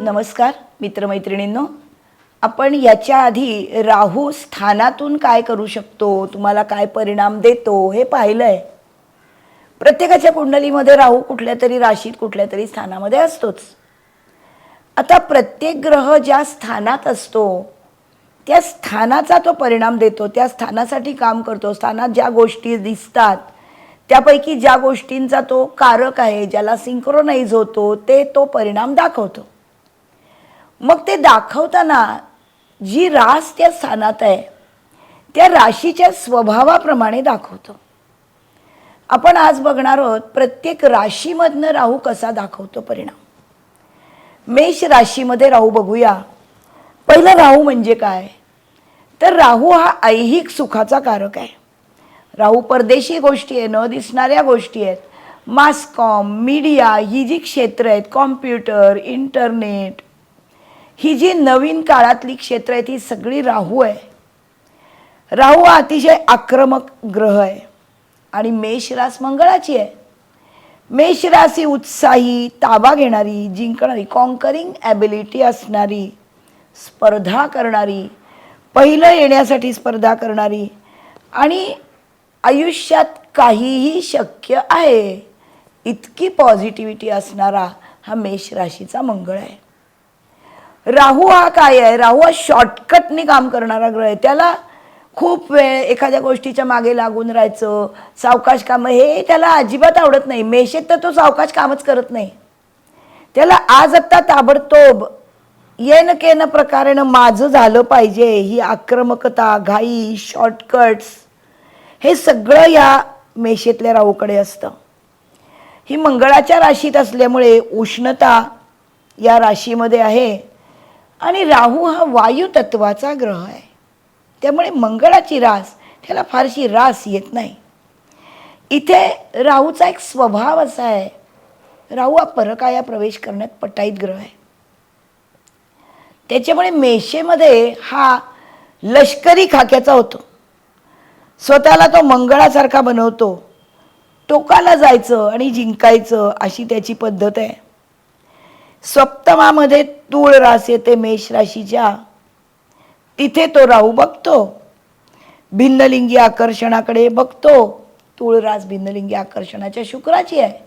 नमस्कार मित्रमैत्रिणींनो, आपण याच्या आधी राहू स्थानातून काय करू शकतो, तुम्हाला काय परिणाम देतो हे पाहिलंय. प्रत्येकाच्या कुंडलीमध्ये राहू कुठल्या तरी राशीत कुठल्या तरी स्थानामध्ये असतोच. आता प्रत्येक ग्रह ज्या स्थानात असतो त्या स्थानाचा तो परिणाम देतो, त्या स्थानासाठी काम करतो. स्थानात ज्या गोष्टी दिसतात त्यापैकी ज्या गोष्टींचा तो कारक आहे, ज्याला सिंक्रोनाइज होतो, ते तो परिणाम दाखवतो. मग ते दाखवताना जी रास त्या स्थानात आहे त्या राशीच्या स्वभावाप्रमाणे दाखवतो. आपण आज बघणार आहोत प्रत्येक राशीमधनं राहू कसा दाखवतो परिणाम. मेष राशीमध्ये राहू बघूया. पहिलं राहू म्हणजे काय, तर राहू हा ऐहिक सुखाचा कारक आहे. राहू परदेशी गोष्टी आहे, न दिसणाऱ्या गोष्टी आहेत. मासकॉम, मीडिया ही जी क्षेत्र आहेत, कॉम्प्युटर, इंटरनेट, ही जी नवीन काळातली क्षेत्र आहेत ही सगळी राहू आहे. राहू हा अतिशय आक्रमक ग्रह आहे आणि मेष रास मंगळाची आहे. मेष रास ही उत्साही, ताबा घेणारी, जिंकणारी, कॉन्करिंग ॲबिलिटी असणारी, स्पर्धा करणारी, पहिलं येण्यासाठी स्पर्धा करणारी आणि आयुष्यात काहीही शक्य आहे इतकी पॉझिटिव्हिटी असणारा हा मेष राशीचा मंगळ आहे. राहू हा काय आहे, राहू हा शॉर्टकटनी काम करणारा ग्रह आहे. त्याला खूप वेळ एखाद्या गोष्टीच्या मागे लागून राहायचं, सावकाश कामं हे त्याला अजिबात आवडत नाही. मेषेत तर तो सावकाश कामच करत नाही. त्याला आज आत्ता ताबडतोब येन केन प्रकारेनं माझं झालं पाहिजे, ही आक्रमकता, घाई, शॉर्टकट्स हे सगळं या मेषेतल्या राहूकडे असतं. ही मंगळाच्या राशीत असल्यामुळे उष्णता या राशीमध्ये आहे आणि राहू हा वायू तत्वाचा ग्रह आहे. त्यामुळे मंगळाची रास त्याला फारशी रास येत नाही. इथे राहूचा एक स्वभाव असा आहे, राहू हा परकाया प्रवेश करण्यात पटाईत ग्रह आहे. त्याच्यामुळे मेषेमध्ये हा लष्करी खाक्याचा होतो. स्वतःला तो मंगळासारखा बनवतो. टोकाला जायचं आणि जिंकायचं अशी त्याची पद्धत आहे. सप्तमामध्ये तूळ रास येते मेष राशीच्या, तिथे तो राहू बघतो. भिन्नलिंगी आकर्षणाकडे बघतो. तूळ रास भिन्नलिंगी आकर्षणाच्या शुक्राची आहे.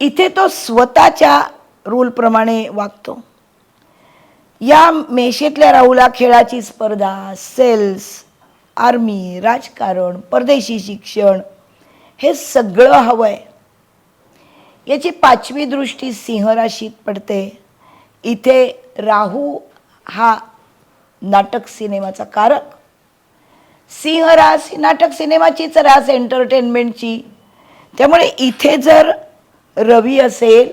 इथे तो स्वतःच्या रूलप्रमाणे वागतो. या मेषेतल्या राहूला खेळाची स्पर्धा, सेल्स, आर्मी, राजकारण, परदेशी शिक्षण हे सगळं हवं आहे. याची 5वी दृष्टी सिंह राशीत पडते. इथे राहू हा नाटक सिनेमाचा कारक. सिंह रास ही नाटक सिनेमाचीच रास, एंटरटेनमेंटची. त्यामुळे इथे जर रवी असेल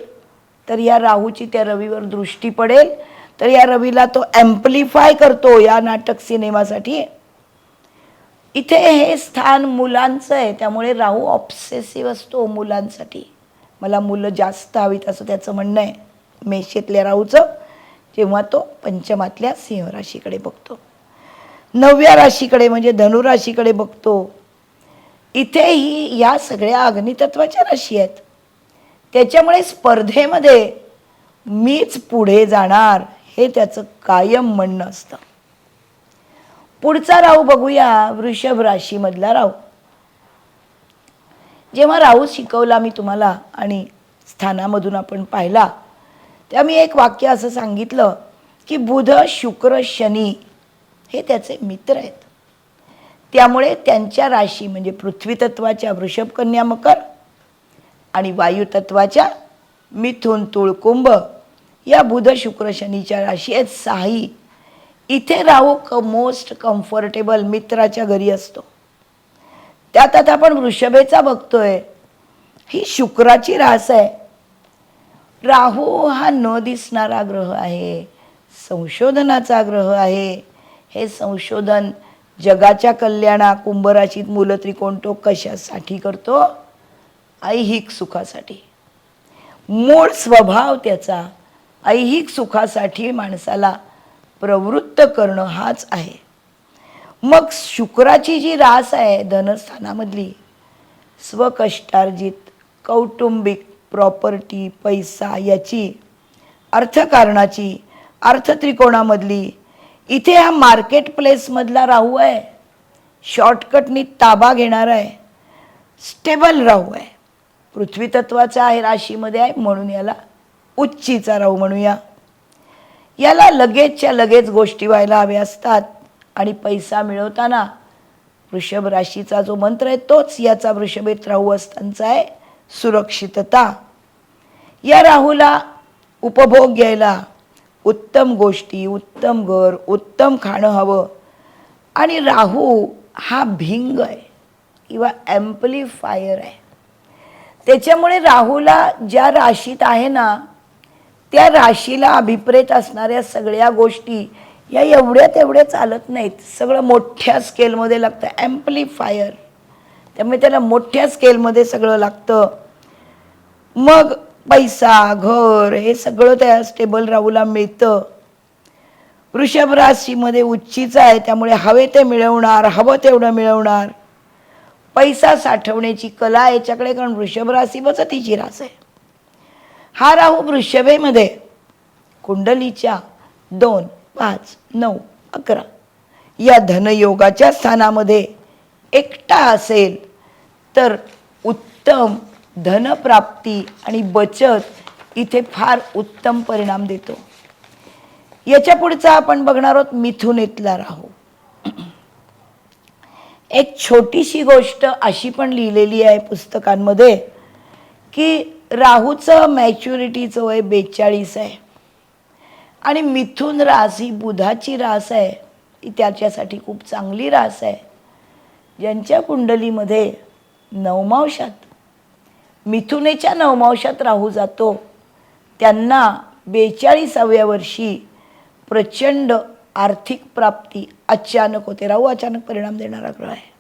तर या राहूची त्या रवीवर दृष्टी पडेल, तर या रवीला तो ॲम्प्लिफाय करतो या नाटक सिनेमासाठी. इथे हे स्थान मुलांचं आहे, त्यामुळे राहू ऑब्सेसिव्ह असतो मुलांसाठी. मला मुलं जास्त हवीत असं त्याचं म्हणणं आहे मेषेतल्या राहूचं, जेव्हा तो पंचमातल्या सिंह राशीकडे बघतो. 9व्या राशीकडे म्हणजे धनुराशीकडे बघतो. इथेही या सगळ्या अग्नितत्वाच्या राशी आहेत. त्याच्यामुळे स्पर्धेमध्ये मीच पुढे जाणार हे त्याचं कायम म्हणणं असतं. पुढचा राहू बघूया, वृषभ राशीमधला राहू. जेव्हा राहू शिकवला मी तुम्हाला आणि स्थानामधून आपण पाहिला, तेव्हा मी एक वाक्य असं सांगितलं की बुध, शुक्र, शनी हे त्याचे मित्र आहेत. त्यामुळे त्यांच्या राशी म्हणजे पृथ्वी तत्वाच्या वृषभ, कन्या, मकर आणि वायू तत्वाच्या मिथुन, तुळ, कुंभ या बुध, शुक्र, शनीच्या राशी आहेत 6. इथे राहू मोस्ट कम्फर्टेबल मित्राच्या घरी असतो. त्यात आता आपण वृषभेचा बघतोय, ही शुक्राची रास आहे. राहू हा न दिसणारा ग्रह आहे, संशोधनाचा ग्रह आहे. हे संशोधन जगाच्या कल्याणा, कुंभ राशीत मूल त्रिकोण तो कशासाठी करतो? ऐहिक सुखासाठी. मूळ स्वभाव त्याचा ऐहिक सुखासाठी माणसाला प्रवृत्त करणं हाच आहे. मग शुक्राची जी रास आहे धनस्थानामधली, स्वकष्टार्जित, कौटुंबिक, प्रॉपर्टी, पैसा याची अर्थकारणाची, अर्थत्रिकोणामधली, इथे हा मार्केट प्लेसमधला राहू आहे. शॉर्टकटनी ताबा घेणार आहे. स्टेबल राहू आहे. पृथ्वी तत्वाचा आहे, राशीमध्ये आहे, म्हणून याला उच्चीचा राहू म्हणूया. याला लगेचच्या लगेच गोष्टी व्हायला हव्या असतात आणि पैसा मिळवताना वृषभ राशीचा जो मंत्र आहे तोच याचा वृषभेत राहू असतांचा आहे, सुरक्षितता. या राहूला उपभोग घ्यायला उत्तम गोष्टी, उत्तम घर, उत्तम खाणं हवं. आणि राहू हा भिंग आहे किंवा ॲम्प्लिफायर आहे. त्याच्यामुळे राहूला ज्या राशीत आहे ना त्या राशीला अभिप्रेत असणाऱ्या सगळ्या गोष्टी या एवढ्या तेवढ्या चालत नाहीत. सगळं मोठ्या स्केलमध्ये लागतं, ॲम्प्लिफायर. त्यामुळे त्याला मोठ्या स्केलमध्ये सगळं लागतं. मग पैसा, घर हे सगळं त्या स्टेबल राहूला मिळतं. वृषभ राशीमध्ये उच्चीचा आहे, त्यामुळे हवे ते मिळवणार, हवं तेवढं मिळवणार. पैसा साठवण्याची कला याच्याकडे, कारण वृषभ राशी बचतीची रास आहे. हा राहू वृषभेमध्ये कुंडलीच्या 2, 5, 9, 11 या धनयोगाच्या स्थानामध्ये एकटा असेल तर उत्तम धनप्राप्ती आणि बचत इथे फार उत्तम परिणाम देतो. याच्या पुढचा आपण बघणार आहोत मिथुनेतला राहू. एक छोटीशी गोष्ट अशी पण लिहिलेली आहे पुस्तकांमध्ये की राहूचं मॅच्युरिटीचं वय 42 आहे आणि मिथुन रास ही बुधाची रास आहे. ती त्याच्यासाठी खूप चांगली रास आहे. ज्यांच्या कुंडलीमध्ये नवमांशात मिथुनेच्या नवमांशात राहू जातो त्यांना 42व्या वर्षी प्रचंड आर्थिक प्राप्ती अचानक होते. राहू अचानक परिणाम देणारा ग्रह आहे.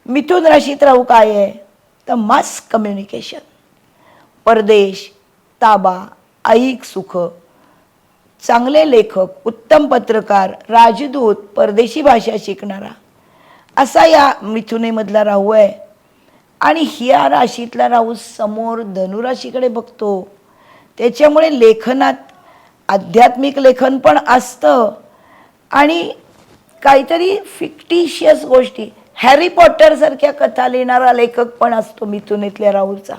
मिथुन राशीत राहू काय आहे तर मास कम्युनिकेशन, परदेश, ताबा, ऐहिक सुख, चांगले लेखक, उत्तम पत्रकार, राजदूत, परदेशी भाषा शिकणारा असा या मिथुनेमधला राहू आहे. आणि ह्या राशीतला राहू समोर धनुराशीकडे बघतो. त्याच्यामुळे लेखनात आध्यात्मिक लेखन पण असतं आणि काहीतरी फिक्टिशियस गोष्टी, हॅरी पॉटर सारख्या कथा लिहिणारा लेखक पण असतो मिथुनेतल्या राहूचा.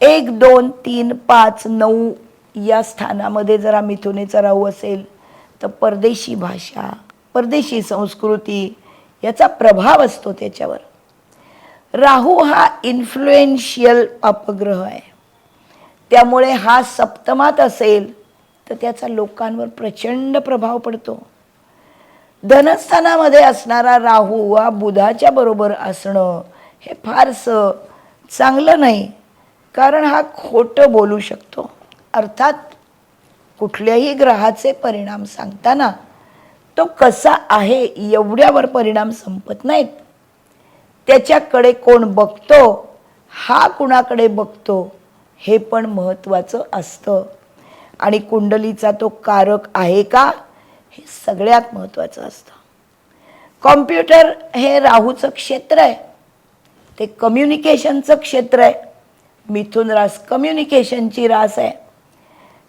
1, 2, 3, 5, 9 या स्थानामध्ये जरा मिथुनेचा राहू असेल तर परदेशी भाषा, परदेशी संस्कृती याचा प्रभाव असतो त्याच्यावर. राहू हा इन्फ्लुएन्शियल अपग्रह आहे. त्यामुळे हा सप्तमात असेल तर त्याचा लोकांवर प्रचंड प्रभाव पडतो. धनस्थानामध्ये असणारा राहू हा बुधाच्या बरोबर असणं हे फारसं चांगलं नाही, कारण हा खोटं बोलू शकतो. अर्थात कुठल्याही ग्रहाचे परिणाम सांगताना तो कसा आहे एवढ्यावर परिणाम संपत नाहीत. त्याच्याकडे कोण बघतो, हा कुणाकडे बघतो हे पण महत्त्वाचं असतं. आणि कुंडलीचा तो कारक आहे का हे सगळ्यात महत्त्वाचं असतं. कॉम्प्युटर हे राहूचं क्षेत्र आहे, ते कम्युनिकेशनचं क्षेत्र आहे. मिथुन रास कम्युनिकेशनची रास आहे.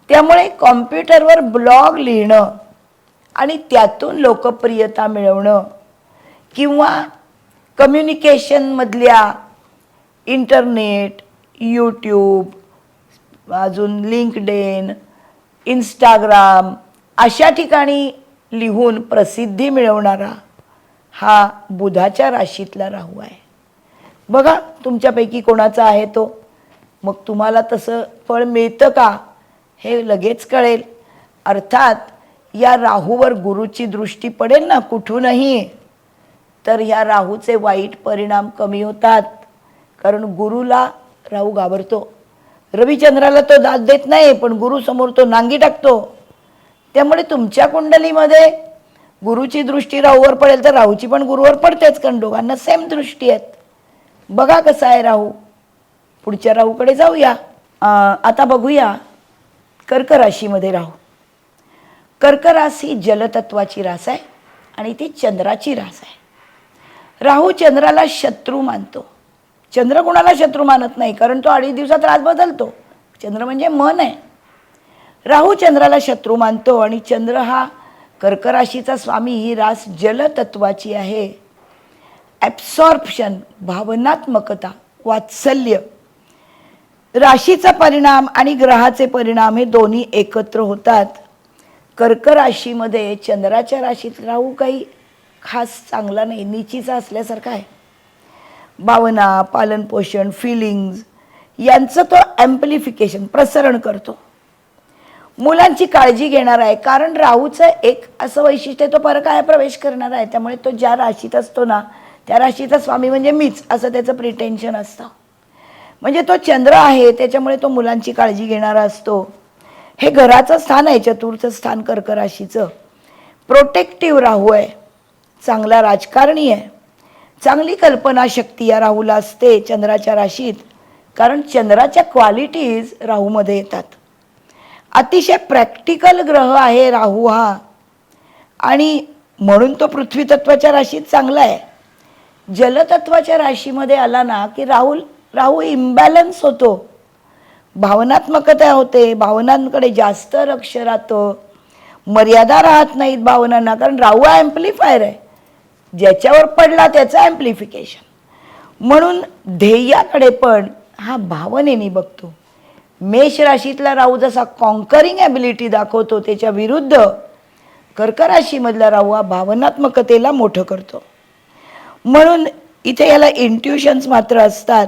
त्यामुळे कॉम्प्युटरवर ब्लॉग लिहिणं आणि त्यातून लोकप्रियता मिळवणं किंवा कम्युनिकेशनमधल्या इंटरनेट, यूट्यूब, अजून लिंक्डइन, इंस्टाग्राम अशा ठिकाणी लिहून प्रसिद्धी मिळवणारा हा बुधाच्या राशीतला राहू आहे. बघा तुमच्यापैकी कोणाचा आहे तो, मग तुम्हाला तसं फळ मिळतं का हे लगेच कळेल. अर्थात या राहूवर गुरुची दृष्टी पडेल ना कुठूनही तर ह्या राहूचे वाईट परिणाम कमी होतात, कारण गुरुला राहू घाबरतो. रविचंद्राला तो दाद देत नाही, पण गुरु समोर तो नांगी टाकतो. त्यामुळे तुमच्या कुंडलीमध्ये गुरुची दृष्टी राहूवर पडेल तर राहूची पण गुरुवर पडतेच, कारण दोघांना सेम दृष्टी आहेत. बघा कसा आहे राहू. पुढच्या राहूकडे जाऊया. आता बघूया कर्क राशीमध्ये राहू. कर्क रास ही जलतत्वाची रास आहे आणि ती चंद्राची रास आहे. राहू चंद्राला शत्रू मानतो. चंद्र कोणाला शत्रू मानत नाही, कारण तो 2.5 दिवसात रास बदलतो. चंद्र म्हणजे मन आहे. राहू चंद्राला शत्रू मानतो आणि चंद्र हा कर्क राशीचा स्वामी. ही रास जलतत्वाची आहे. ॲब्सॉर्प्शन, भावनात्मकता, वात्सल्य, राशीचा परिणाम आणि ग्रहाचे परिणाम हे दोन्ही एकत्र होतात. कर्क राशीमध्ये चंद्राच्या राशीत राहू काही खास चांगला नाही, नीचीचा असल्यासारखा आहे. भावना, पालनपोषण, फिलिंग्ज यांचं तो ॲम्प्लिफिकेशन, प्रसरण करतो. मुलांची काळजी घेणार आहे, कारण राहूचं एक असं वैशिष्ट्य तो परकाया प्रवेश करणार आहे. त्यामुळे तो ज्या राशीत असतो ना, त्या राशीचा स्वामी म्हणजे मीच, असं त्याचं प्रिटेन्शन असतं. म्हणजे तो चंद्र आहे, त्याच्यामुळे तो मुलांची काळजी घेणारा असतो. हे घराचं स्थान आहे, चतुर्थ स्थान कर्क राशीचं. प्रोटेक्टिव्ह राहू आहे, चांगला राजकारणी आहे. चांगली कल्पनाशक्ती या राहूला असते चंद्राच्या राशीत, कारण चंद्राच्या क्वालिटीज राहूमध्ये येतात. अतिशय प्रॅक्टिकल ग्रह आहे राहू हा, आणि म्हणून तो पृथ्वी तत्वाच्या राशीत चांगला आहे. जलतत्वाच्या राशीमध्ये आला ना की राहू इम्बॅलन्स होतो, भावनात्मकता होते, भावनांकडे जास्त लक्ष राहतं, मर्यादा राहत नाहीत भावनांना, कारण राहू हा ॲम्प्लिफायर आहे, ज्याच्यावर पडला त्याचं ॲम्प्लिफिकेशन. म्हणून ध्येयाकडे पण हा भावनेने बघतो. मेष राशीतला राहू जसा कॉन्करिंग ॲबिलिटी दाखवतो, त्याच्या विरुद्ध कर्क राशीमधला राहू हा भावनात्मकतेला मोठं करतो. म्हणून इथे याला इंट्युशन्स मात्र असतात.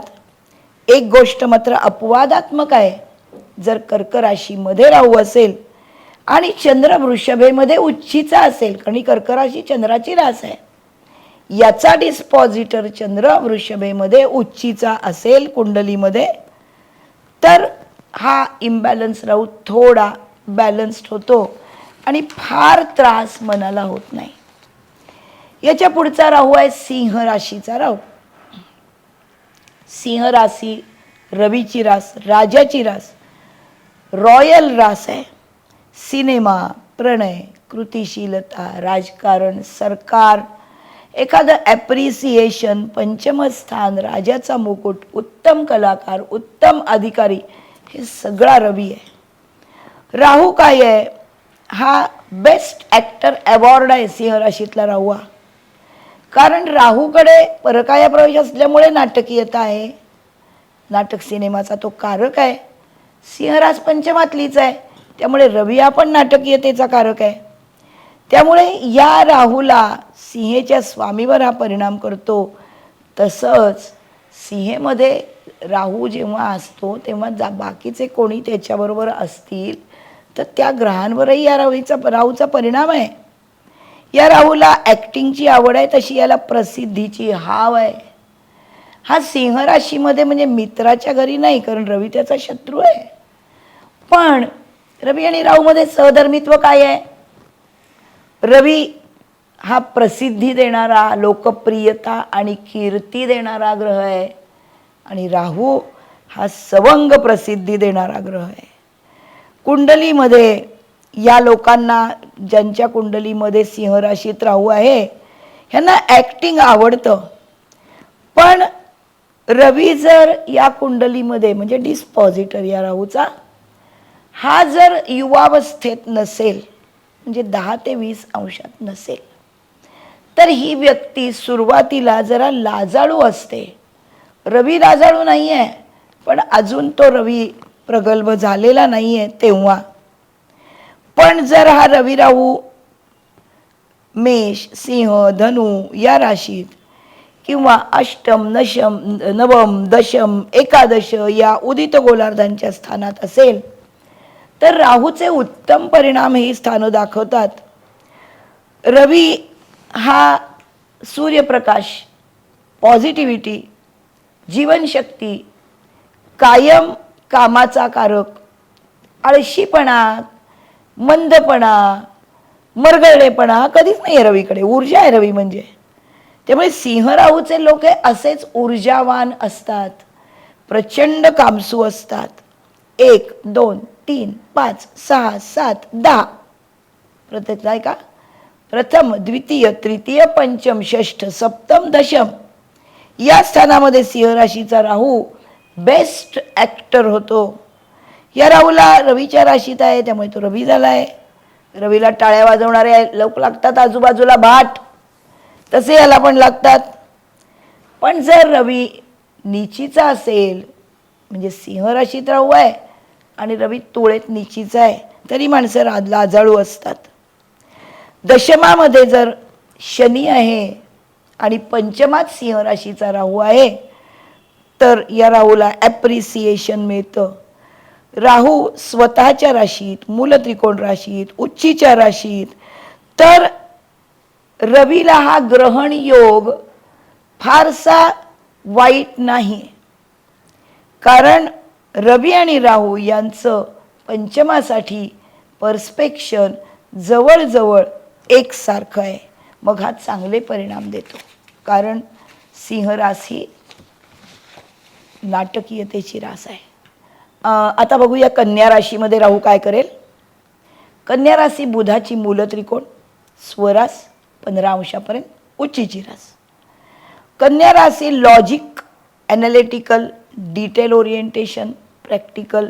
एक गोष्ट मात्र अपवादात्मक आहे, जर कर्क राशीमध्ये राहू असेल आणि चंद्र वृषभेमध्ये उच्चीचा असेल, कारण कर्क राशी चंद्राची रास आहे, याचा डिस्पॉझिटर चंद्र वृषभेमध्ये उच्चीचा असेल कुंडलीमध्ये, तर हा इम्बॅलन्स राहू थोडा बॅलन्स्ड होतो आणि फार त्रास मनाला होत नाही. याच्या पुढचा राहू आहे सिंह राशीचा राहू. सिंह राशी रवीची रास, राजाची रास, रॉयल रास आहे. सिनेमा, प्रणय, कृतिशीलता, राजकारण, सरकार, एखादं ॲप्रिसिएशन, पंचमस्थान, राजाचा मुकुट, उत्तम कलाकार, उत्तम अधिकारी, हे सगळा रवी आहे. राहू काय आहे? हा बेस्ट ॲक्टर अवॉर्ड आहे सिंह राशीतला राहू हा. कारण राहूकडे परकाया प्रवेश असल्यामुळे नाटकीयता आहे. नाटक सिनेमाचा तो कारक आहे. सिंहराज पंचमातलीच आहे, त्यामुळे रवी हा पण नाटकीयतेचा कारक आहे. त्यामुळे या राहूला सिंहेच्या स्वामीवर हा परिणाम करतो. तसंच सिंहेमध्ये राहू जेव्हा असतो तेव्हा बाकीचे कोणी त्याच्याबरोबर असतील तर त्या ग्रहांवरही या राहूचा परिणाम आहे. या राहूला ॲक्टिंगची आवड आहे, तशी याला प्रसिद्धीची हाव आहे. हा सिंह राशीमध्ये म्हणजे मित्राच्या घरी नाही, कारण रवी त्याचा शत्रू आहे. पण रवी आणि राहूमध्ये सहधर्मित्व काय आहे? रवी हा प्रसिद्धी देणारा, लोकप्रियता आणि कीर्ती देणारा ग्रह आहे, आणि राहू हा सवंग प्रसिद्धी देणारा ग्रह आहे. कुंडलीमध्ये या लोकांना, ज्यांच्या कुंडलीमध्ये सिंह राशीत राहू आहे, ह्यांना ॲक्टिंग आवडतं. पण रवी जर या कुंडलीमध्ये म्हणजे डिस्पॉझिटर या राहूचा हा जर युवावस्थेत नसेल, म्हणजे 10 ते 20 अंशात नसेल, तर ही व्यक्ती सुरुवातीला जरा लाजाळू असते. रवी लाजाळू नाही आहे, पण अजून तो रवी प्रगल्भ झालेला नाही आहे तेव्हा. पण जर हा रवी राहू मेष, सिंह, धनु या राशीत किंवा अष्टम, नवम, दशम, एकादश या उदित गोलार्धांच्या स्थानात असेल, तर राहूचे उत्तम परिणाम ही स्थानं दाखवतात. रवी हा सूर्यप्रकाश, पॉझिटिव्हिटी, जीवनशक्ती, कायम कामाचा कारक, आळशीपणा, मंदपणा, मरगळलेपणा कधीच नाही आहे रवीकडे. ऊर्जा आहे रवी म्हणजे. त्यामुळे सिंह राहूचे लोक असेच ऊर्जावान असतात, प्रचंड कामसू असतात. 1, 2, 3, 5, 6, 7, 10 प्रत्येक आहे का? प्रथम, द्वितीय, तृतीय, पंचम, षष्ठ, सप्तम, दशम या स्थानामध्ये सिंह राशीचा राहू बेस्ट ॲक्टर होतो. या राहूला रवीच्या राशीत आहे, त्यामुळे तो रवी झाला आहे. रवीला टाळ्या वाजवणारे लोक लागतात आजूबाजूला भाट, तसे याला पण लागतात. पण जर रवी नीचीचा असेल, म्हणजे सिंह राशीत राहू आहे आणि रवी तुळेत नीचीचा आहे, तरी माणसं लाजाळू असतात. दशमामध्ये जर शनी आहे आणि पंचमात सिंह राशीचा राहू आहे, तर या राहूला ॲप्रिसिएशन मिळतं. राहू स्वतःच्या राशीत, मूल त्रिकोण राशीत, उच्चीच्या राशीत, तर रवीला हा ग्रहण योग फारसा वाईट नाही. कारण रवी आणि राहू यांचं पंचमासाठी परस्पेक्शन जवळजवळ एकसारखं आहे. मग हा चांगले परिणाम देतो. कारण सिंह रास ही नाटकीयतेची रास आहे. आता बघूया कन्या राशीमध्ये राहू काय करेल. कन्या राशी बुधाची मूल त्रिकोण, स्वरास 15 अंशापर्यंत, उच्चीची रास. कन्या राशी logic, analytical, detail orientation, practical,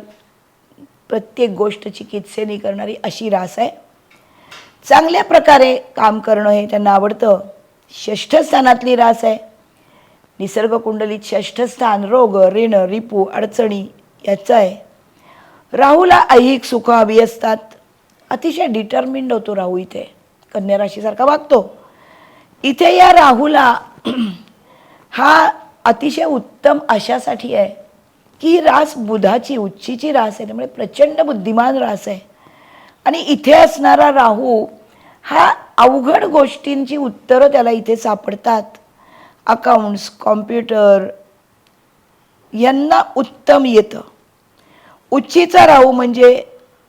प्रत्येक गोष्ट चिकित्सेने करणारी अशी रास आहे. चांगल्या प्रकारे काम करणं हे त्यांना आवडतं. षष्ठ स्थानातली रास आहे. निसर्ग कुंडलीत षष्ठ स्थान रोग, ऋण, रिपू, अडचणी याचं आहे. राहूला ऐहिक सुख हवी असतात. अतिशय डिटर्मिंड होतो राहू इथे, कन्या राशीसारखा वागतो. इथे या राहूला हा अतिशय उत्तम अशासाठी आहे की ही रास बुधाची उच्चीची रास आहे, त्यामुळे प्रचंड बुद्धिमान रास आहे. आणि इथे असणारा राहू हा अवघड गोष्टींची उत्तरं त्याला इथे सापडतात. अकाउंट्स, कॉम्प्युटर यांना उत्तम येतं. उच्चीचा राहू म्हणजे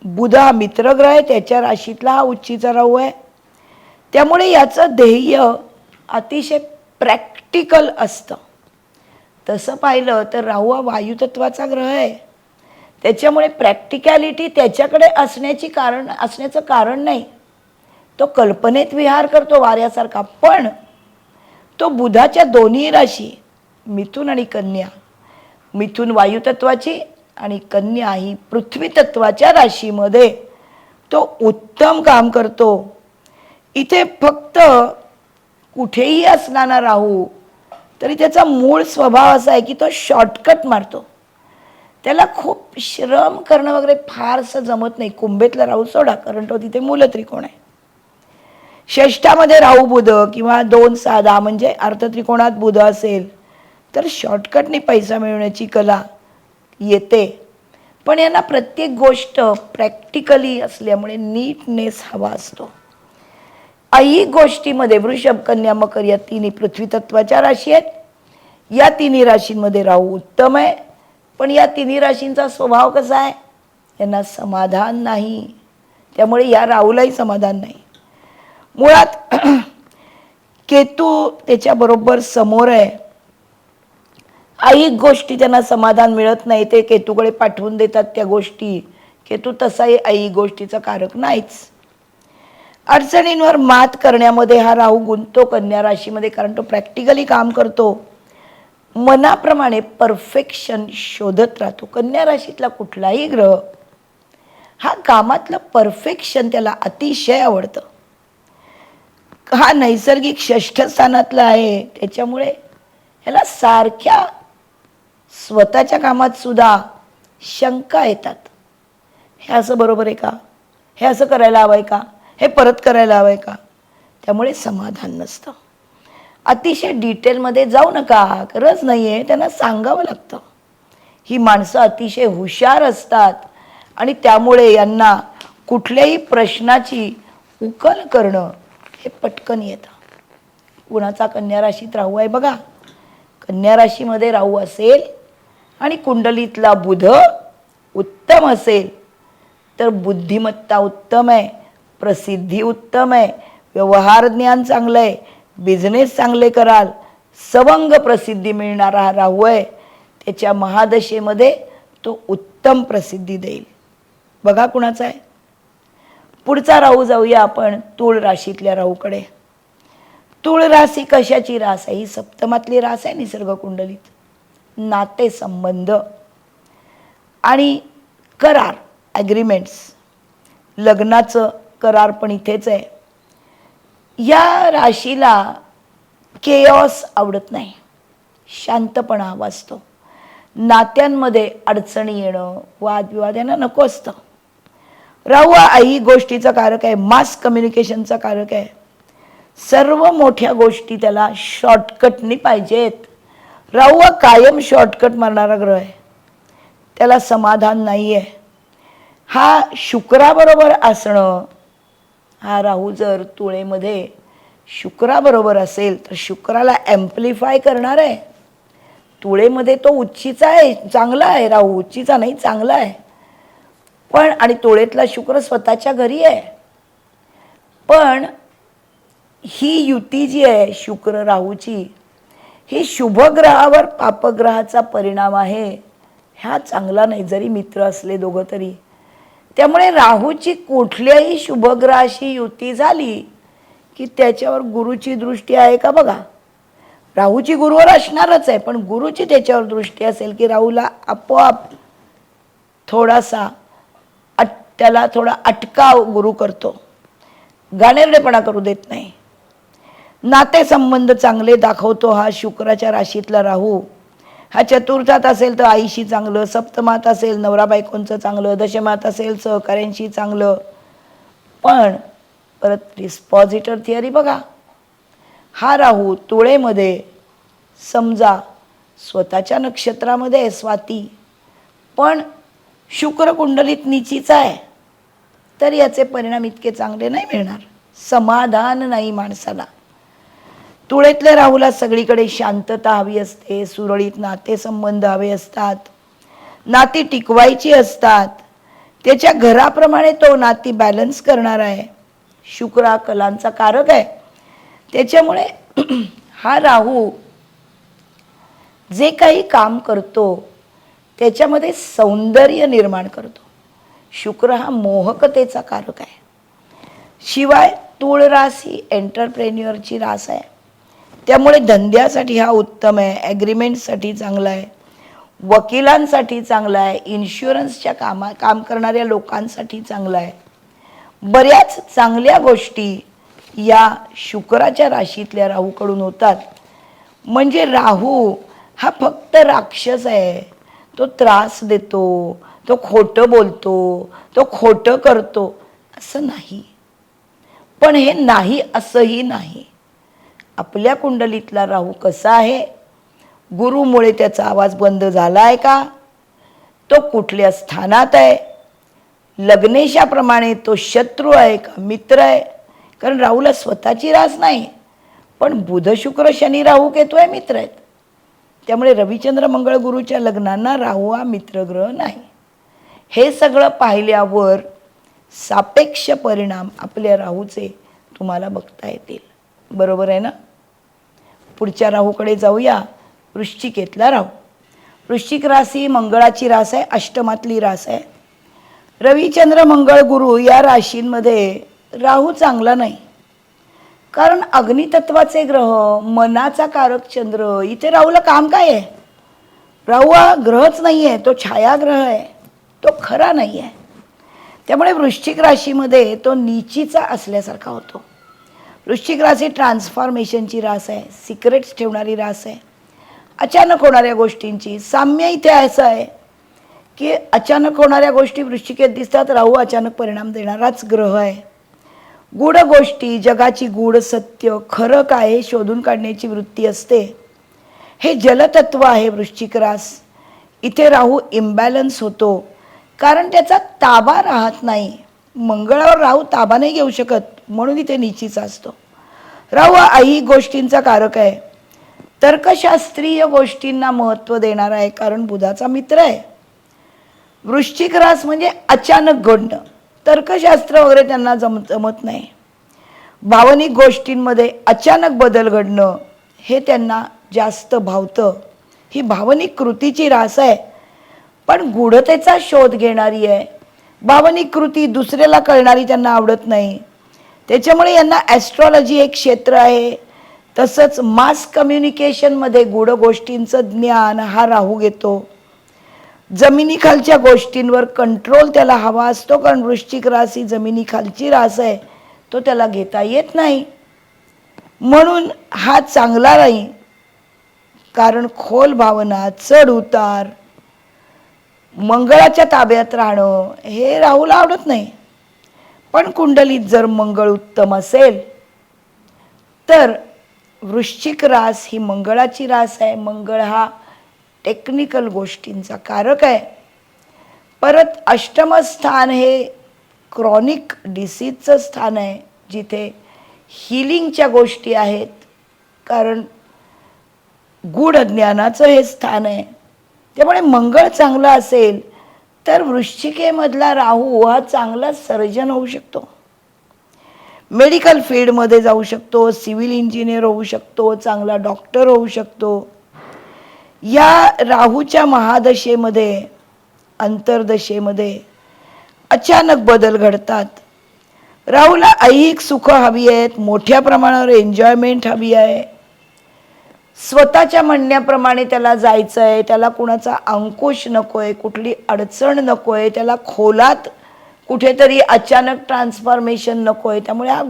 बुध हा मित्रग्रह आहे, त्याच्या राशीतला हा उच्चीचा राहू आहे. त्यामुळे याचं ध्येय अतिशय प्रॅक्टिकल असतं. तसं पाहिलं तर राहू हा वायुतत्वाचा ग्रह आहे, त्याच्यामुळे प्रॅक्टिकॅलिटी त्याच्याकडे असण्याचं कारण नाही. तो कल्पनेत विहार करतो वाऱ्यासारखा. पण तो बुधाच्या दोन्ही राशी मिथुन आणि कन्या, मिथुन वायुतत्वाची आणि कन्या ही पृथ्वी तत्वाच्या राशीमध्ये तो उत्तम काम करतो. इथे फक्त कुठेही असणारा राहू तरी त्याचा मूळ स्वभाव असा आहे की तो शॉर्टकट मारतो. त्याला खूप श्रम करणं वगैरे फारसं जमत नाही. कुंभेतला राहू सोडा, कारण तो तिथे मूल त्रिकोण आहे. षष्ठामध्ये राहू बुध किंवा 2, 6, 10 म्हणजे अर्थत्रिकोणात बुध असेल तर शॉर्टकटने पैसा मिळवण्याची कला येते. पण यांना प्रत्येक गोष्ट प्रॅक्टिकली असल्यामुळे नीटनेस हवा असतो. ऐहिक गोष्टीमध्ये वृषभ, कन्या, मकर या तिन्ही पृथ्वी तत्वाच्या राशी आहेत. या तिन्ही राशींमध्ये राहू उत्तम आहे. पण या तिन्ही राशींचा स्वभाव कसा आहे, यांना समाधान नाही. त्यामुळे या राहूलाही समाधान नाही. मुळात केतू त्याच्याबरोबर समोर आहे. ऐहिक गोष्टी त्यांना समाधान मिळत नाही, ते केतूकडे पाठवून देतात त्या गोष्टी. केतू तसाही ऐहिक गोष्टीचा कारक नाहीच. अडचणींवर मात करण्यामध्ये हा राहू गुंततो कन्या राशीमध्ये, कारण तो प्रॅक्टिकली काम करतो. मनाप्रमाणे परफेक्शन शोधत राहतो. कन्या राशीतला कुठलाही ग्रह हा कामातलं परफेक्शन त्याला अतिशय आवडतं. हा नैसर्गिक षष्ठ स्थानातला आहे, त्याच्यामुळे ह्याला सारख्या स्वतःच्या कामात सुद्धा शंका येतात. हे असं बरोबर आहे का, हे असं करायला हवं आहे का, हे परत करायला हवं आहे का. त्यामुळे समाधान नसतं. अतिशय डिटेलमध्ये जाऊ नका, गरज नाही आहे, त्यांना सांगावं लागतं. ही माणसं अतिशय हुशार असतात आणि त्यामुळे यांना कुठल्याही प्रश्नाची उकल करणं हे पटकन येतं. कुणाचा कन्या राशीत राहू आहे बघा. कन्या राशीमध्ये राहू असेल आणि कुंडलीतला बुध उत्तम असेल तर बुद्धिमत्ता उत्तम आहे, प्रसिद्धी उत्तम आहे, व्यवहार ज्ञान चांगलं आहे, बिझनेस चांगले कराल, सवंग प्रसिद्धी मिळणारा हा राहू आहे. त्याच्या महादशेमध्ये तो उत्तम प्रसिद्धी देईल. बघा कुणाचा आहे. पुढचा राहू जाऊया आपण तूळ राशीतल्या राहूकडे. तूळ राशी कशाची रास आहे, ही सप्तमातली रास आहे निसर्ग कुंडलीत. नाते संबंध आणि करार, ॲग्रीमेंट्स, लग्नाचं करार पण इथेच आहे. या राशीला केऑस आवडत नाही, शांतपणा हवा असतो. नात्यांमध्ये अडचणी येणं, वादविवाद यांना नको असतं. राहू हा आई गोष्टीचा कारक आहे, मास कम्युनिकेशनचा कारक आहे. सर्व मोठ्या गोष्टी त्याला शॉर्टकटनी पाहिजेत. राहू हा कायम शॉर्टकट मारणारा ग्रह आहे, त्याला समाधान नाही आहे. हा शुक्राबरोबर असणं, हा राहू जर तुळेमध्ये शुक्राबरोबर असेल तर शुक्राला ॲम्प्लिफाय करणार आहे. तुळेमध्ये तो उच्चीचा आहे, चांगला आहे. राहू उच्चीचा नाही, चांगला आहे. पण आणि तुळेतला शुक्र स्वतःच्या घरी आहे. पण ही युती जी आहे शुक्र राहूची, ही शुभग्रहावर पापग्रहाचा परिणाम आहे. ह्या चांगला नाही, जरी मित्र असले दोघं तरी. त्यामुळे राहूची कुठल्याही शुभग्रहाशी युती झाली की त्याच्यावर गुरुची दृष्टी आहे का बघा. राहूची गुरुवर असणारच आहे, पण गुरुची त्याच्यावर दृष्टी असेल की राहूला आपोआप थोडासा त्याला थोडा अटकाव गुरु करतो, गाणेरडेपणा करू देत नाही. नातेसंबंध चांगले दाखवतो हा शुक्राच्या राशीतला राहू. हा चतुर्थात असेल तर आईशी चांगलं, सप्तमात असेल नवरा बायकोंचं चांगलं, दशमात असेल सहकाऱ्यांशी चांगलं. पण परत डिस्पॉझिटर थिअरी बघा, हा राहू तुळेमध्ये समजा स्वतःच्या नक्षत्रामध्ये आहे स्वाती, पण शुक्र कुंडलीत नीचीचा आहे, तर याचे परिणाम इतके चांगले नाही मिळणार. समाधान नाही माणसाला. तुळेतल्या राहूला सगळीकडे शांतता हवी असते, सुरळीत नातेसंबंध हवे असतात, नाती टिकवायची असतात. त्याच्या घराप्रमाणे तो नाती बॅलन्स करणार आहे. शुक्र हा कलांचा कारक आहे. त्याच्यामुळे हा राहू जे काही काम करतो त्याच्यामध्ये सौंदर्य निर्माण करतो. शुक्र हा मोहकतेचा कारक आहे. शिवाय तूळ रास ही एंटरप्रेन्युअरची रास आहे, त्यामुळे धंद्यासाठी हा उत्तम आहे, ॲग्रीमेंटसाठी चांगला आहे, वकिलांसाठी चांगला आहे, इन्शुरन्सच्या काम करणाऱ्या लोकांसाठी चांगला आहे. बऱ्याच चांगल्या गोष्टी या शुक्राच्या राशीतल्या राहूकडून होतात. म्हणजे राहू हा फक्त राक्षस आहे, तो त्रास देतो, तो खोटं बोलतो, तो खोटं करतो असं नाही. पण हे नाही असंही नाही. आपल्या कुंडलीतला राहू कसा आहे, गुरुमुळे त्याचा आवाज बंद झाला आहे का, तो कुठल्या स्थानात आहे, लग्नेशाप्रमाणे तो शत्रू आहे का मित्र आहे. कारण राहूला स्वतःची रास नाही, पण बुध शुक्र शनी राहू केतू आहे मित्र आहेत. त्यामुळे रविचंद्र मंगळ गुरुच्या लग्नांना राहू हा मित्रग्रह नाही. हे सगळं पाहिल्यावर सापेक्ष परिणाम आपल्या राहूचे तुम्हाला बघता येतील. बरोबर आहे ना. पुढच्या राहूकडे जाऊया. वृश्चिकेतला राहू. वृश्चिक राशी मंगळाची रास आहे, अष्टमातली रास आहे. रविचंद्र मंगळ गुरु या राशींमध्ये राहू चांगला नाही. कारण अग्नितत्वाचे ग्रह, मनाचा कारक चंद्र, इथे राहूला काम काय आहे. राहू हा ग्रहच नाही आहे, तो छायाग्रह आहे, तो खरा नाही आहे. त्यामुळे वृश्चिक राशीमध्ये तो नीचीचा असल्यासारखा होतो. वृश्चिक राशी ट्रान्सफॉर्मेशनची रास आहे, सिक्रेट्स ठेवणारी रास आहे, अचानक होणाऱ्या गोष्टींची. साम्य इथे असं आहे की अचानक होणाऱ्या गोष्टी वृश्चिकेत दिसतात. राहू अचानक परिणाम देणाराच ग्रह आहे. गूढ गोष्टी, जगाची गूढ सत्य, खरं काय हे शोधून काढण्याची वृत्ती असते. हे जलतत्व आहे वृश्चिक रास. इथे राहू इम्बॅलन्स होतो, कारण त्याचा ताबा राहत नाही. मंगळावर राहू ताबा नाही घेऊ शकत, म्हणून इथे नीचीचा असतो. राहू हा ऐहिक गोष्टींचा कारक आहे, तर्कशास्त्रीय गोष्टींना महत्त्व देणारा आहे, कारण बुधाचा मित्र आहे. वृश्चिक रास म्हणजे अचानक घडणं, तर्कशास्त्र वगैरे त्यांना जमत नाही. भावनिक गोष्टींमध्ये अचानक बदल घडणं हे त्यांना जास्त भावतं. ही भावनिक कृतीची रास आहे, पण गूढतेचा शोध घेणारी आहे. भावनिक कृती दुसऱ्याला कळणारी त्यांना आवडत नाही. त्याच्यामुळे यांना ॲस्ट्रॉलॉजी एक क्षेत्र आहे. तसंच मास कम्युनिकेशनमध्ये गूढ गोष्टींचं ज्ञान हा राहू घेतो. जमिनीखालच्या गोष्टींवर कंट्रोल त्याला हवा असतो, कारण वृश्चिक रास ही जमिनीखालची रास आहे, तो त्याला घेता येत नाही. म्हणून हा चांगला नाही, कारण खोल भावना, चढ उतार, मंगळाच्या ताब्यात राहणं हे राहूला आवडत नाही. पण कुंडलीत जर मंगळ उत्तम असेल तर वृश्चिक रास ही मंगळाची रास आहे. मंगळ हा टेक्निकल गोष्टींचा कारक आहे. परत अष्टम स्थान हे क्रॉनिक डिसीजचं स्थान आहे, जिथे हिलिंगच्या गोष्टी आहेत, कारण गूढ ज्ञानाचं हे स्थान आहे. त्यामुळे मंगळ चांगला असेल तर वृश्चिकेमधला राहू हा चांगला सर्जन होऊ शकतो, मेडिकल फील्डमध्ये जाऊ शकतो, सिव्हिल इंजिनियर होऊ शकतो, चांगला डॉक्टर होऊ शकतो. या राहूच्या महादशेमध्ये, अंतर्दशेमध्ये अचानक बदल घडतात. राहूला ऐहिक सुख हवी आहेत, मोठ्या प्रमाणावर एन्जॉयमेंट हवी आहे, स्वतःच्या म्हणण्याप्रमाणे त्याला जायचं आहे, त्याला कुणाचा अंकुश नको आहे, कुठली अडचण नको आहे, त्याला खोलात कुठेतरी अचानक ट्रान्सफॉर्मेशन नको आहे. त्यामुळे हा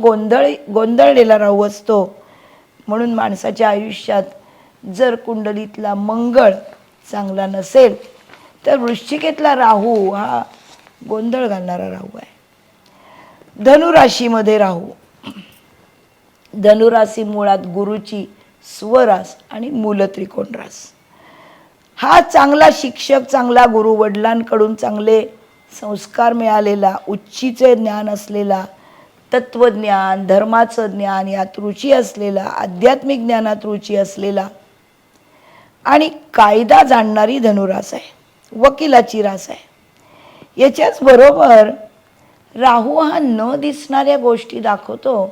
गोंधळलेला राहू असतो. म्हणून माणसाच्या आयुष्यात जर कुंडलीतला मंगळ चांगला नसेल तर वृश्चिकेतला राहू हा गोंधळ घालणारा राहू आहे. धनुराशीमध्ये राहू, धनुराशी मुळात गुरुची स्वरास आणि मूल त्रिकोण रास. हा चांगला शिक्षक, चांगला गुरु, वडिलांकडून चांगले संस्कार मिळालेला, उच्चीचे ज्ञान असलेला, तत्वज्ञान, धर्माचं ज्ञान यात रुची असलेला, आध्यात्मिक ज्ञानात रुची असलेला आणि कायदा जाणणारी धनुरास आहे, वकिलाची रास आहे. याच्याच बरोबर राहू हा न दिसणाऱ्या गोष्टी दाखवतो,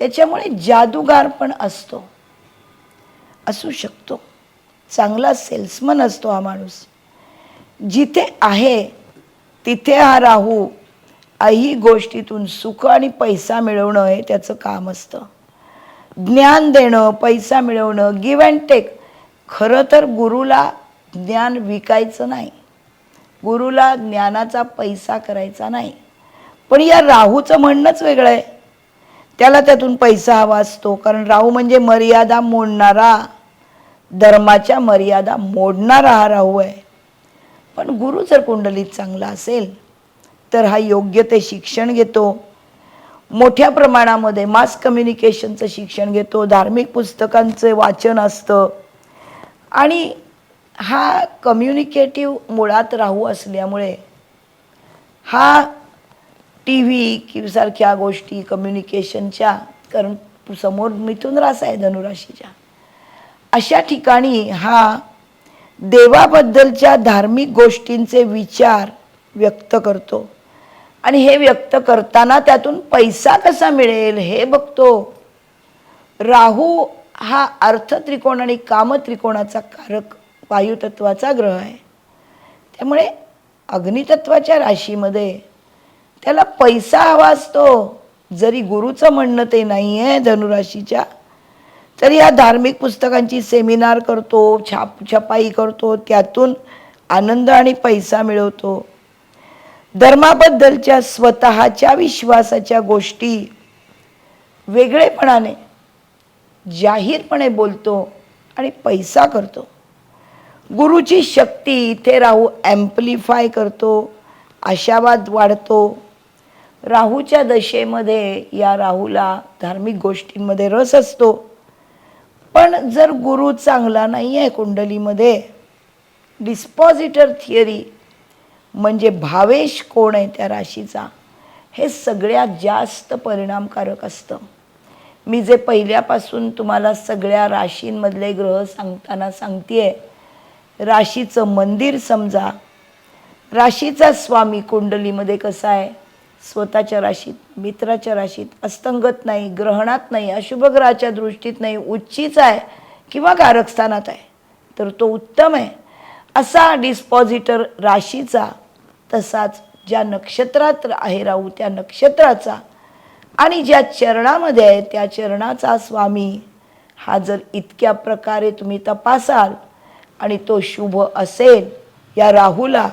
त्याच्यामुळे जादूगार पण असू शकतो. चांगला सेल्समन असतो हा माणूस. जिथे आहे तिथे हा राहू ऐहिक गोष्टीतून सुख आणि पैसा मिळवणं हे त्याचं काम असतं. ज्ञान देणं, पैसा मिळवणं, गिव्ह अँड टेक. खरं तर गुरुला ज्ञान विकायचं नाही, गुरुला ज्ञानाचा पैसा करायचा नाही. पण या राहूचं म्हणणंच वेगळं आहे. त्याला त्यातून पैसा हवा असतो, कारण राहू म्हणजे मर्यादा मोडणारा, धर्माच्या मर्यादा मोडणारा हा राहू आहे. पण गुरु जर कुंडलीत चांगला असेल तर हा योग्य ते शिक्षण घेतो, मोठ्या प्रमाणामध्ये मास कम्युनिकेशनचं शिक्षण घेतो, धार्मिक पुस्तकांचे वाचन असतं आणि हा कम्युनिकेटिव्ह मुळात राहू असल्यामुळे हा टी व्ही सारख्या गोष्टी कम्युनिकेशनच्या, कारण समोर मिथुन रास आहे धनुराशीच्या, अशा ठिकाणी हा देवाबद्दलच्या धार्मिक गोष्टींचे विचार व्यक्त करतो आणि हे व्यक्त करताना त्यातून पैसा कसा मिळेल हे बघतो. राहू हा अर्थ त्रिकोण आणि काम त्रिकोणाचा कारक वायुतत्वाचा ग्रह आहे. त्यामुळे अग्नितत्वाच्या राशीमध्ये त्याला पैसा हवा असतो. जरी गुरुचं म्हणणं ते नाही आहे धनुराशीच्या, तरी या धार्मिक पुस्तकांची सेमिनार करतो, छपाई करतो, त्यातून आनंद आणि पैसा मिळवतो. धर्माबद्दलच्या स्वतःच्या विश्वासाच्या गोष्टी वेगळेपणाने जाहीरपणे बोलतो आणि पैसा करतो. गुरुची शक्ती इथे राहू ॲम्प्लिफाय करतो, आशावाद वाढतो. राहूच्या दशेमध्ये या राहूला धार्मिक गोष्टींमध्ये रस असतो. पण जर गुरु चांगला नाही आहे कुंडलीमध्ये, डिस्पॉझिटर थिअरी म्हणजे भावेश कोण आहे त्या राशीचा, हे सगळ्यात जास्त परिणामकारक असतं. मी जे पहिल्यापासून तुम्हाला सगळ्या राशींमधले ग्रह सांगताना सांगतेय, राशीचं मंदिर समजा, राशीचा स्वामी कुंडलीमध्ये कसा आहे, स्वतःच्या राशीत, मित्राच्या राशीत, अस्तंगत नाही, ग्रहणात नाही, अशुभ ग्रहाच्या दृष्टीत नाही, उच्चीच आहे किंवा कारकस्थानात आहे, तर तो उत्तम आहे. असा डिस्पॉझिटर राशीचा, तसाच ज्या नक्षत्रात आहे राहू त्या नक्षत्राचा आणि ज्या चरणामध्ये आहे त्या चरणाचा स्वामी हा जर इतक्या प्रकारे तुम्ही तपासाल आणि तो शुभ असेल या राहूला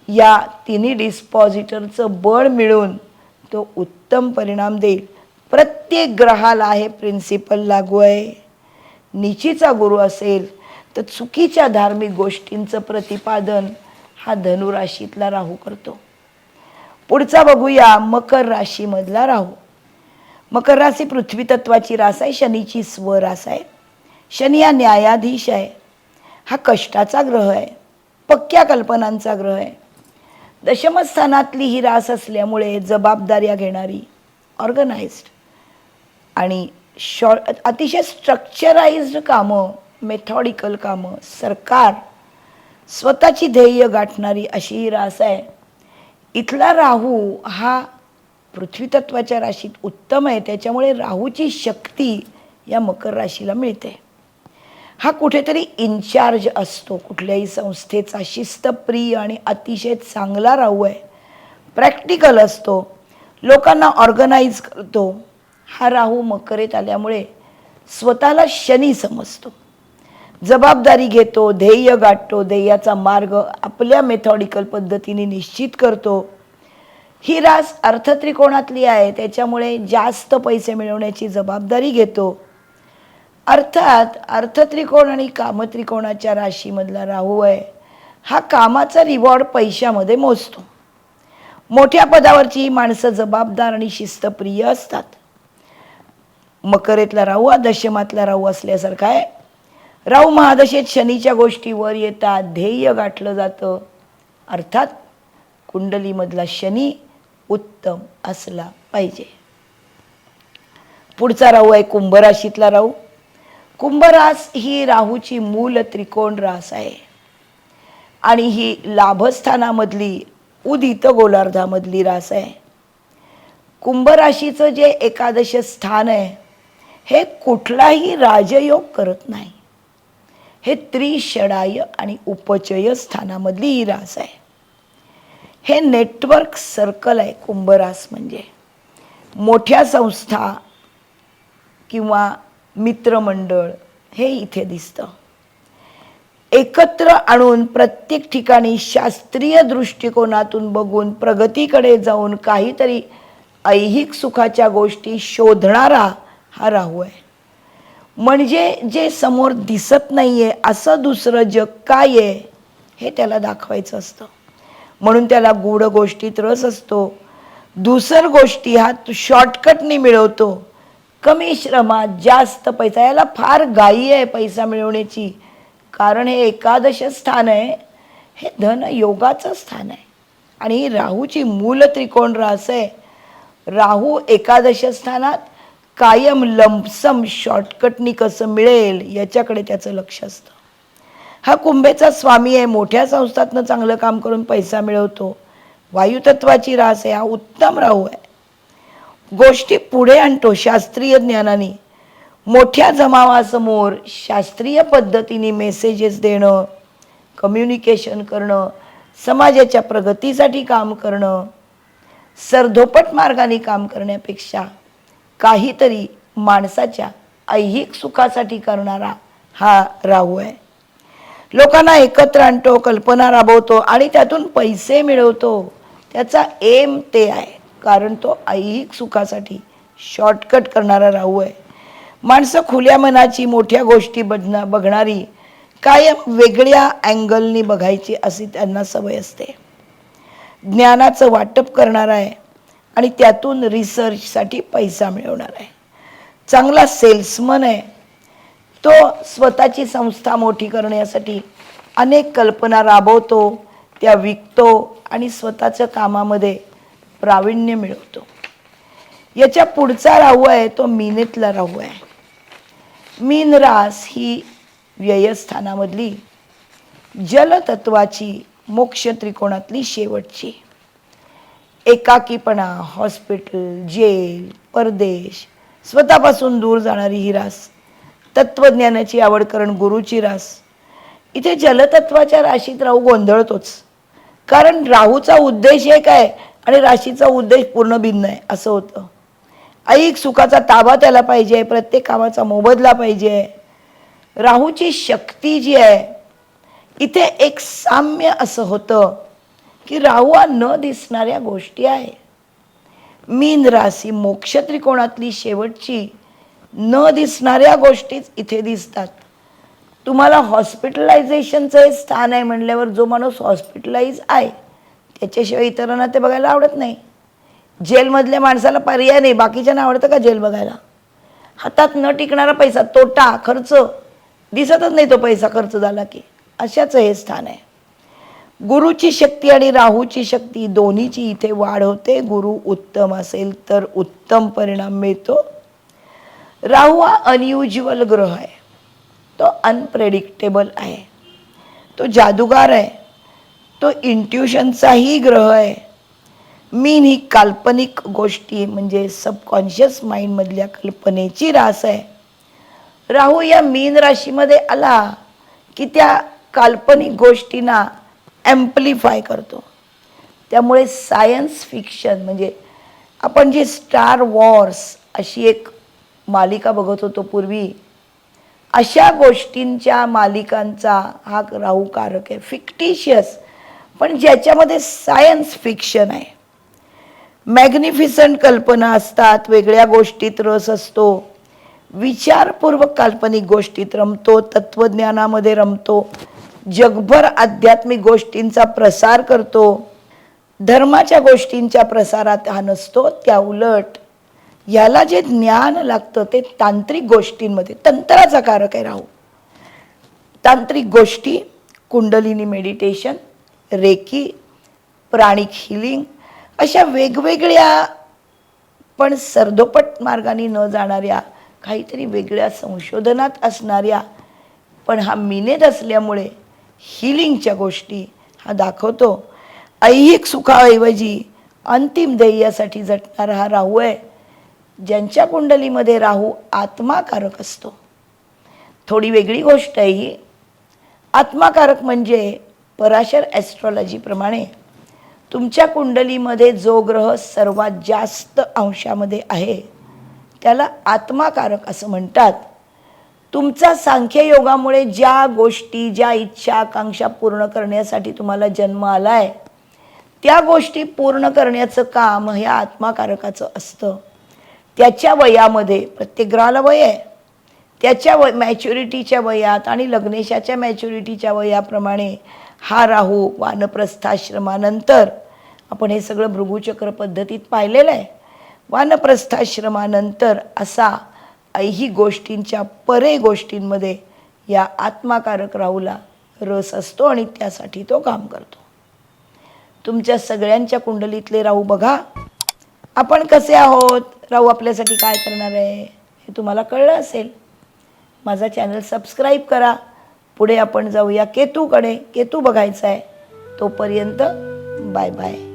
या तिन्ही डिस्पॉझिटरचं बळ मिळून तो उत्तम परिणाम देईल. प्रत्येक ग्रहाला हे प्रिन्सिपल लागू आहे. नीचीचा गुरु असेल तर चुकीच्या धार्मिक गोष्टींचं प्रतिपादन हा धनुराशीतला राहू करतो. पुढचा बघूया मकर राशीमधला राहू. मकर राशी पृथ्वी तत्वाची रास आहे, शनीची स्वरास आहे. शनी हा न्यायाधीश आहे, हा कष्टाचा ग्रह आहे, पक्क्या कल्पनांचा ग्रह आहे. दशमस्थानातली ही रास असल्यामुळे जबाबदाऱ्या घेणारी, ऑर्गनाइज्ड आणि अतिशय स्ट्रक्चराइज्ड कामं, मेथॉडिकल कामं, सरकार, स्वतःची ध्येय गाठणारी अशी ही रास आहे. इथला राहू हा पृथ्वी तत्वाच्या राशीत उत्तम आहे, त्याच्यामुळे राहूची शक्ती या मकर राशीला मिळते. हा कुठेतरी इन्चार्ज असतो कुठल्याही संस्थेचा, शिस्तप्रिय आणि अतिशय चांगला राहू आहे. प्रॅक्टिकल असतो, लोकांना ऑर्गनाइज करतो. हा राहू मकरेत आल्यामुळे स्वतःला शनी समजतो, जबाबदारी घेतो, ध्येय गाठतो, ध्येयाचा मार्ग आपल्या मेथॉडिकल पद्धतीने निश्चित करतो. ही रास अर्थत्रिकोणातली आहे, त्याच्यामुळे जास्त पैसे मिळवण्याची जबाबदारी घेतो. अर्थात अर्थत्रिकोण आणि कामत्रिकोणाच्या राशीमधला राहू आहे, हा कामाचा रिवॉर्ड पैशामध्ये मोजतो. मोठ्या पदावरची ही माणसं जबाबदार आणि शिस्तप्रिय असतात. मकरेतला राहू हा दशमातला राहू असल्यासारखा आहे. राहू महादशेत शनीच्या गोष्टी वर येतात, ध्येय गाठलं जातं. अर्थात कुंडलीमधला शनी उत्तम असला पाहिजे. पुढचा राहू आहे कुंभ राशीतला राहू. कुंभ रास ही राहूची मूल त्रिकोण रास आहे आणि ही लाभस्थानामधली उदित गोलार्धामधली रास आहे. कुंभ राशीचं जे एकादश स्थान आहे हे कुठलाही राजयोग करत नाही. हे त्रिषडाय आणि उपचय स्थानामधली ही रास आहे. हे नेटवर्क सर्कल आहे. कुंभ रास म्हणजे मोठ्या संस्था किंवा मित्रमंडळ हे इथे दिसतं. एकत्र आणून प्रत्येक ठिकाणी शास्त्रीय दृष्टिकोनातून बघून प्रगतीकडे जाऊन काहीतरी ऐहिक सुखाच्या गोष्टी शोधणारा हा राहू आहे. म्हणजे जे समोर दिसत नाहीये असं दुसरं जग काय आहे हे त्याला दाखवायचं असतं. म्हणून त्याला गूढ गोष्टीत रस असतो. दुसर गोष्टी हा शॉर्टकटनी मिळवतो. कमी श्रमात जास्त पैसा, याला फार घाई आहे पैसा मिळवण्याची. कारण हे एकादश स्थान आहे, हे धन योगाचं स्थान आहे आणि ही राहूची मूल त्रिकोण रास आहे. राहू एकादश स्थानात कायम लंपसम शॉर्टकटनी कसं मिळेल याच्याकडे त्याचं लक्ष असतं. हा कुंभेचा स्वामी आहे, मोठ्या संस्थातनं चांगलं काम करून पैसा मिळवतो. वायुतत्वाची रास आहे, हा उत्तम राहू आहे. गोष्टी पुढे आणतो शास्त्रीय ज्ञानाने. मोठ्या जमावासमोर शास्त्रीय पद्धतीने मेसेजेस देणं, कम्युनिकेशन करणं, समाजाच्या प्रगतीसाठी काम करणं, सरधोपट मार्गाने काम करण्यापेक्षा काहीतरी माणसाच्या ऐहिक सुखासाठी करणारा हा राहू आहे. लोकांना एकत्र आणतो, कल्पना राबवतो आणि त्यातून पैसे मिळवतो. त्याचा एम ते आहे, कारण तो ऐहिक सुखासाठी शॉर्टकट करणारा राहू आहे. माणसं खुल्या मनाची, मोठ्या गोष्टी बघणारी, कायम वेगळ्या अँगलनी बघायची अशी त्यांना सवय असते. ज्ञानाचं वाटप करणार आहे आणि त्यातून रिसर्चसाठी पैसा मिळवणार आहे. चांगला सेल्समन आहे. तो स्वतःची संस्था मोठी करण्यासाठी अनेक कल्पना राबवतो, त्या विकतो आणि स्वतःच्या कामामध्ये प्रावीण्य मिळवतो. याच्या पुढचा राहू आहे तो मीनेतला राहू आहे. मीन रास ही व्ययस्थानामधली जलतत्वाची मोक्ष त्रिकोणातली शेवटची. एकाकीपणा, हॉस्पिटल, जेल, परदेश, स्वतःपासून दूर जाणारी ही रास. तत्वज्ञानाची आवड करण गुरुची रास. इथे जलतत्वाच्या राशीत राहू गोंधळतोच, कारण राहूचा उद्देश एक आहे आणि राशीचा उद्देश पूर्ण भिन्न आहे असं होतं. ऐहिक सुखाचा ताबा त्याला पाहिजे, प्रत्येक कामाचा मोबदला पाहिजे. राहूची शक्ती जी आहे इथे एक साम्य असं होतं की राहू हा न दिसणाऱ्या गोष्टी आहे. मीन राशी मोक्ष त्रिकोणातली शेवटची न दिसणाऱ्या गोष्टीच इथे दिसतात. तुम्हाला हॉस्पिटलायझेशनचं हे स्थान आहे म्हणल्यावर जो माणूस हॉस्पिटलाइज आहे त्याच्याशिवाय इतरांना ते बघायला आवडत नाही. जेलमधल्या माणसाला पर्याय नाही, बाकीच्यांना आवडतं का जेल बघायला? हातात न टिकणारा पैसा, तोटा, खर्च दिसतच नाही तो पैसा खर्च झाला की. अशाच हे स्थान आहे. गुरुची शक्ती आणि राहूची शक्ती दोन्हीची इथे वाढ होते. गुरु उत्तम असेल तर उत्तम परिणाम मिळतो. राहू हा अनयुज्युअल ग्रह आहे, तो अनप्रेडिक्टेबल आहे, तो जादूगार आहे, तो इंट्युशनचाही ग्रह आहे. मीन ही काल्पनिक गोष्टी म्हणजे सबकॉन्शियस माइंडमधल्या कल्पनेची रास आहे. राहू या मीन राशीमध्ये आला की त्या काल्पनिक गोष्टींना ॲम्प्लिफाय करतो. त्यामुळे सायन्स फिक्शन म्हणजे आपण जी स्टार वॉर्स अशी एक मालिका बघत होतो पूर्वी, अशा गोष्टींच्या मालिकांचा हा राहू कारक आहे. फिक्टिशियस पण ज्याच्यामध्ये सायन्स फिक्शन आहे. मॅग्निफिसंट कल्पना असतात, वेगळ्या गोष्टीत रस असतो, विचारपूर्वक काल्पनिक गोष्टीत रमतो, तत्त्वज्ञानामध्ये रमतो, जगभर आध्यात्मिक गोष्टींचा प्रसार करतो. धर्माच्या गोष्टींच्या प्रसारात हा नसतो. त्या उलट याला जे ज्ञान लागतं ते तांत्रिक गोष्टींमध्ये, तंत्राचा कारक आहे राहू. तांत्रिक गोष्टी, कुंडलिनी मेडिटेशन, रेकी, प्राणिक हिलिंग अशा वेगवेगळ्या पण सरदोपट मार्गाने न जाणाऱ्या, काहीतरी वेगळ्या संशोधनात असणाऱ्या पण हा मिनेत असल्यामुळे हिलिंगच्या गोष्टी हा दाखवतो. ऐहिक सुखाऐवजी अंतिम ध्येयासाठी झटणारा हा राहू आहे. ज्यांच्या कुंडलीमध्ये राहू आत्माकारक असतो. थोडी वेगळी गोष्ट आहे ही. आत्माकारक म्हणजे पराशर ॲस्ट्रॉलॉजीप्रमाणे तुमच्या कुंडलीमध्ये जो ग्रह सर्वात जास्त अंशामध्ये आहे त्याला आत्माकारक असं म्हणतात. तुमचा सांख्ययोगामुळे ज्या गोष्टी, ज्या इच्छा आकांक्षा पूर्ण करण्यासाठी तुम्हाला जन्म आला आहे त्या गोष्टी पूर्ण करण्याचं काम ह्या आत्माकारकाचं असतं. त्याच्या वयामध्ये, प्रत्येक ग्रहाला वय आहे, त्याच्या मॅच्युरिटीच्या वयात आणि लग्नेशाच्या मॅच्युरिटीच्या वयाप्रमाणे हा राहू वानप्रस्थाश्रमानंतर, आपण हे सगळं भृगुचक्र पद्धतीत पाहिलेलं आहे, वानप्रस्थाश्रमानंतर असा ऐहिक गोष्टींच्या परे गोष्टींमध्ये या आत्माकारक राहूला रस असतो आणि त्यासाठी तो काम करतो. तुमच्या सगळ्यांच्या कुंडलीतले राहू बघा. आपण कसे आहोत, राहू आपल्यासाठी काय करणार आहे हे तुम्हाला कळलं असेल. माझा चॅनल सबस्क्राईब करा. पुढे आपण जाऊया केतूकडे. केतू बघायचा आहे. तोपर्यंत बाय बाय.